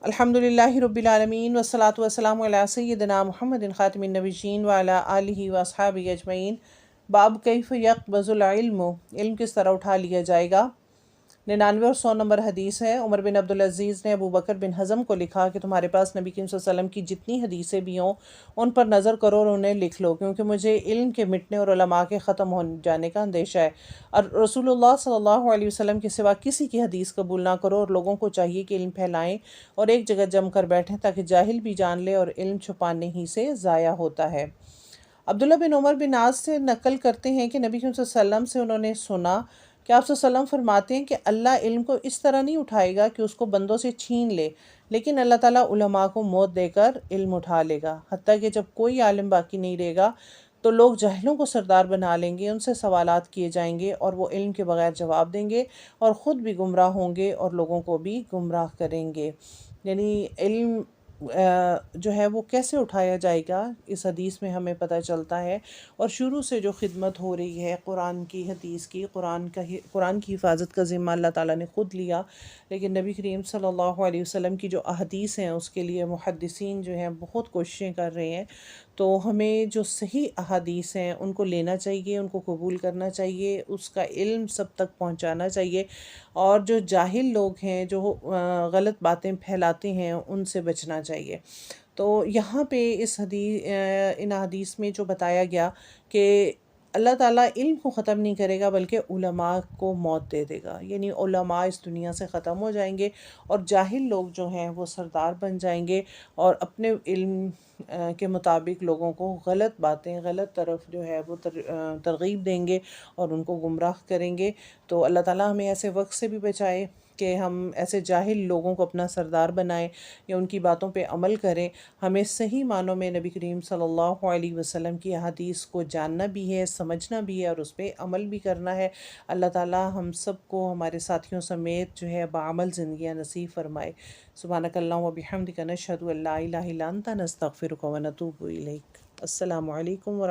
अल्हम्दुलिल्लाहि रब्बिल आलमीन वस्सलातु वस्सलामु अला सय्यिदिना मुहम्मदिन खातिमिन नबिय्यीन व अला आलिहि व अस्हाबिहि अजमईन। बाब कैफ़ यक़्बज़ुल इल्म, इल्म किस तरह उठा लिया जाएगा। 99 और 100 नंबर हदीस है। उमर बिन अब्दुल अज़ीज़ ने अबू बकर बिन हज़म को लिखा कि तुम्हारे पास नबी करीम सल्लल्लाहु अलैहि वसल्लम की जितनी हदीसें भी हों उन पर नज़र करो और उन्हें लिख लो, क्योंकि मुझे इल्म के मिटने और उलमा के ख़त्म हो जाने का अंदेशा है। और रसूलुल्लाह सल्लल्लाहु अलैहि वसल्लम के सिवा किसी की हदीस कबूल ना करो, और लोगों को चाहिए कि इल्म फैलाएं और एक जगह जम कर बैठें, ताकि जाहिल भी जान ले और इल्म छुपाने ही से ज़ाया होता है। अब्दुल्ला बिन उमर बिन आस से नकल करते हैं कि नबी सल्लल्लाहु अलैहि वसल्लम से उन्होंने सुना कि आप सल्लल्लाहु अलैहि वसल्लम फरमाते हैं कि अल्लाह इल्म को इस तरह नहीं उठाएगा कि उसको बंदों से छीन ले, लेकिन अल्लाह ताला उलमा को मौत देकर इल्म उठा लेगा। हत्ता कि जब कोई आलिम बाकी नहीं रहेगा तो लोग जाहिलों को सरदार बना लेंगे, उनसे सवालात किए जाएंगे और वो इल्म के बगैर जवाब देंगे और ख़ुद भी गुमराह होंगे और लोगों को भी गुमराह करेंगे। यानी इल्म जो है वो कैसे उठाया जाएगा, इस हदीस में हमें पता चलता है। और शुरू से जो खिदमत हो रही है कुरान की, हदीस की, कुरान की हिफाजत का ज़िम्मा अल्लाह ताला ने ख़ुद लिया, लेकिन नबी करीम सल्लल्लाहु अलैहि वसल्लम की जो अहदीस हैं उसके लिए मुहद्दिसीन जो हैं बहुत कोशिशें कर रहे हैं। तो हमें जो सही अहादीस हैं उनको लेना चाहिए, उनको कबूल करना चाहिए, उसका इल्म सब तक पहुंचाना चाहिए, और जो जाहिल लोग हैं जो गलत बातें फैलाते हैं उनसे बचना चाहिए। तो यहाँ पे इन हदीस में जो बताया गया कि अल्लाह ताला इल्म को ख़त्म नहीं करेगा बल्कि उलमा को मौत दे देगा, यानी उलमा इस दुनिया से ख़त्म हो जाएंगे और जाहिल लोग जो हैं वो सरदार बन जाएंगे और अपने इल्म के मुताबिक लोगों को गलत बातें, गलत तरफ जो है वो तरगीब देंगे और उनको गुमराह करेंगे। तो अल्लाह ताला हमें ऐसे वक्त से भी बचाए कि हम ऐसे जाहिल लोगों को अपना सरदार बनाएं या उनकी बातों पे अमल करें। हमें सही मानों में नबी करीम सल्लल्लाहु अलैहि वसल्लम की हदीस को जानना भी है, समझना भी है और उस पर अमल भी करना है। अल्लाह ताला हम सब को हमारे साथियों समेत जो है बाअमल ज़िंदगियाँ नसीब फरमाए। सुब्हानकल्लाहुम्मा व बिहम्दिका नशहदु अल्ला इलाहा इल्ला अंता नस्तगफिरुका व नतूबु इलैक। अस्सलामु अलैकुम व